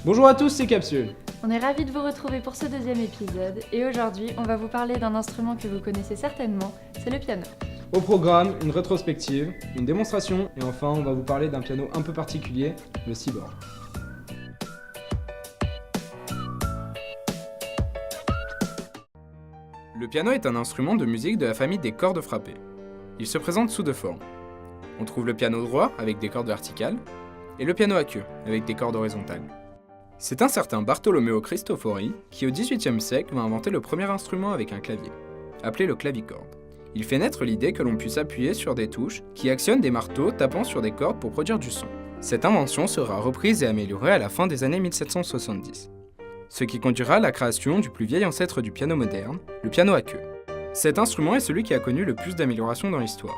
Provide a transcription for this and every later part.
Bonjour à tous, c'est Capsule. On est ravis de vous retrouver pour ce deuxième épisode et aujourd'hui on va vous parler d'un instrument que vous connaissez certainement, c'est le piano. Au programme, une rétrospective, une démonstration et enfin on va vous parler d'un piano un peu particulier, le Seaboard. Le piano est un instrument de musique de la famille des cordes frappées. Il se présente sous deux formes. On trouve le piano droit avec des cordes verticales et le piano à queue avec des cordes horizontales. C'est un certain Bartolomeo Cristofori qui au XVIIIe siècle va inventer le premier instrument avec un clavier, appelé le clavicorde. Il fait naître l'idée que l'on puisse appuyer sur des touches qui actionnent des marteaux tapant sur des cordes pour produire du son. Cette invention sera reprise et améliorée à la fin des années 1770. Ce qui conduira à la création du plus vieil ancêtre du piano moderne, le piano à queue. Cet instrument est celui qui a connu le plus d'améliorations dans l'histoire.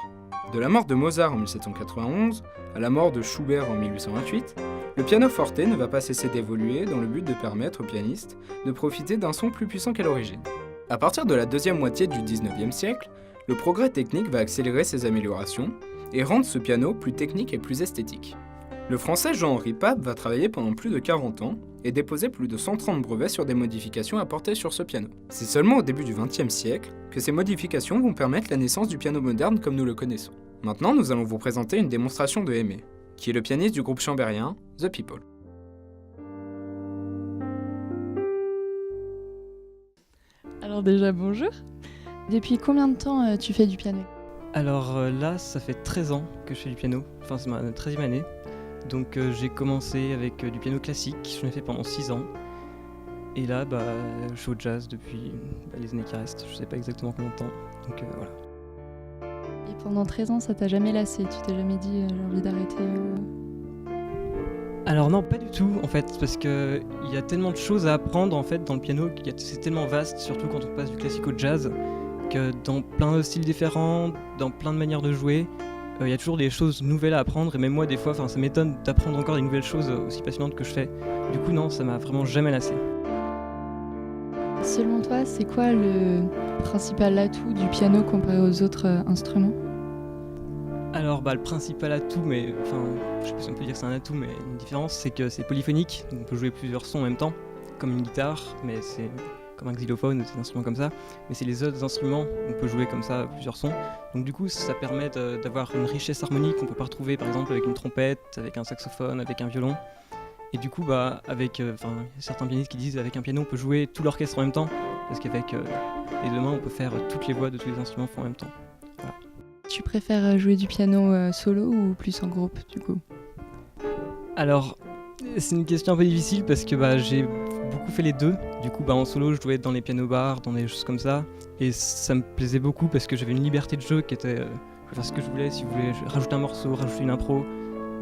De la mort de Mozart en 1791 à la mort de Schubert en 1828, le pianoforte ne va pas cesser d'évoluer dans le but de permettre aux pianistes de profiter d'un son plus puissant qu'à l'origine. À partir de la deuxième moitié du 19e siècle, le progrès technique va accélérer ces améliorations et rendre ce piano plus technique et plus esthétique. Le français Jean-Henri Pape va travailler pendant plus de 40 ans et déposer plus de 130 brevets sur des modifications apportées sur ce piano. C'est seulement au début du XXe siècle que ces modifications vont permettre la naissance du piano moderne comme nous le connaissons. Maintenant, nous allons vous présenter une démonstration de Aimé, qui est le pianiste du groupe chambérien The People. Alors déjà, bonjour. Depuis combien de temps tu fais du piano ? Alors là, ça fait 13 ans que je fais du piano, enfin c'est ma 13e année. Donc j'ai commencé avec du piano classique, j'en ai fait pendant 6 ans. Et là, je suis au jazz depuis les années qui restent, je sais pas exactement combien de temps. Donc voilà. Et pendant 13 ans, ça t'a jamais lassé ? Tu t'es jamais dit j'ai envie d'arrêter Alors non, pas du tout en fait, parce qu'il y a tellement de choses à apprendre en fait dans le piano, c'est tellement vaste, surtout quand on passe du classique au jazz, que dans plein de styles différents, dans plein de manières de jouer, il y a toujours des choses nouvelles à apprendre, et même moi des fois, ça m'étonne d'apprendre encore des nouvelles choses aussi passionnantes que je fais. Du coup non, ça m'a vraiment jamais lassé. Selon toi, c'est quoi le principal atout du piano comparé aux autres instruments ? Alors le principal atout, mais enfin, je sais pas si on peut dire que c'est un atout, mais une différence, c'est que c'est polyphonique, donc on peut jouer plusieurs sons en même temps, comme une guitare, mais c'est comme un xylophone ou des instruments comme ça, mais c'est les autres instruments, on peut jouer comme ça plusieurs sons, donc du coup ça permet d'avoir une richesse harmonique qu'on peut pas retrouver par exemple avec une trompette, avec un saxophone, avec un violon, et du coup avec certains pianistes qui disent avec un piano on peut jouer tout l'orchestre en même temps, parce qu'avec les deux mains on peut faire toutes les voix de tous les instruments en même temps. Voilà. Tu préfères jouer du piano solo ou plus en groupe du coup ? Alors c'est une question un peu difficile parce que j'ai beaucoup fait les deux. Du coup, en solo, je jouais dans les piano-bars, dans des choses comme ça. Et ça me plaisait beaucoup parce que j'avais une liberté de jeu qui était... je pouvais faire ce que je voulais. Si je voulais rajouter un morceau, rajouter une impro,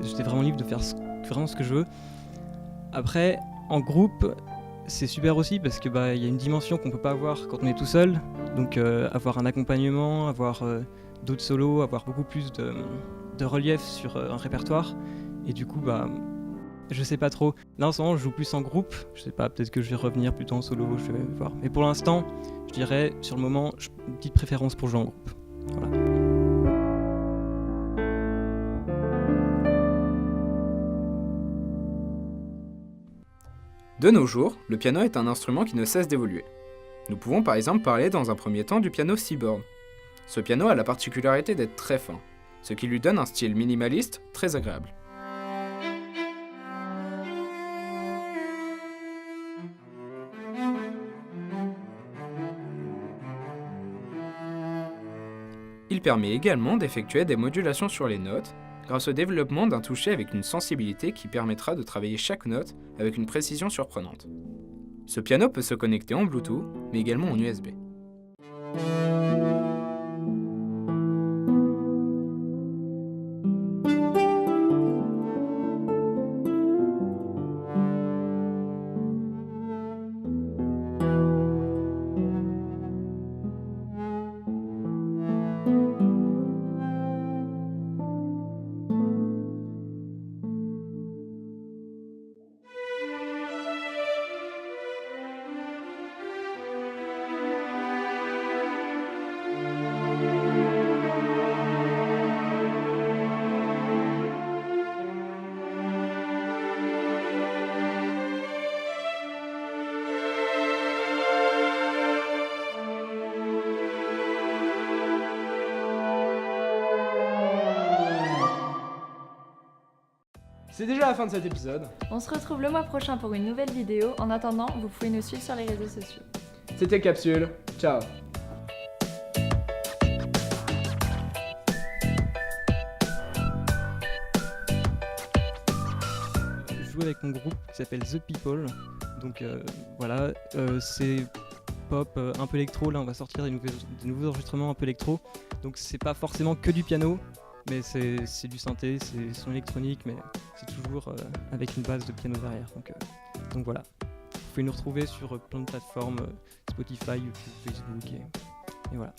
j'étais vraiment libre de faire vraiment ce que je veux. Après, en groupe, c'est super aussi parce que y a une dimension qu'on peut pas avoir quand on est tout seul. Donc, avoir un accompagnement, avoir d'autres solos, avoir beaucoup plus de relief sur un répertoire. Et du coup, je sais pas trop. Là en ce moment je joue plus en groupe, je sais pas, peut-être que je vais revenir plutôt en solo, je vais voir. Mais pour l'instant, je dirais, sur le moment, une petite préférence pour jouer en groupe. Voilà. De nos jours, le piano est un instrument qui ne cesse d'évoluer. Nous pouvons par exemple parler dans un premier temps du piano Seaboard. Ce piano a la particularité d'être très fin, ce qui lui donne un style minimaliste très agréable. Il permet également d'effectuer des modulations sur les notes grâce au développement d'un toucher avec une sensibilité qui permettra de travailler chaque note avec une précision surprenante. Ce piano peut se connecter en Bluetooth, mais également en USB. C'est déjà la fin de cet épisode. On se retrouve le mois prochain pour une nouvelle vidéo. En attendant, vous pouvez nous suivre sur les réseaux sociaux. C'était Capsule, ciao. Je joue avec mon groupe qui s'appelle The People. Donc voilà, c'est pop, un peu électro. Là, on va sortir des nouveaux enregistrements un peu électro. Donc c'est pas forcément que du piano, mais c'est du synthé, c'est son électronique, mais c'est toujours avec une base de piano derrière. Donc voilà. Vous pouvez nous retrouver sur plein de plateformes, Spotify, YouTube, Facebook et voilà.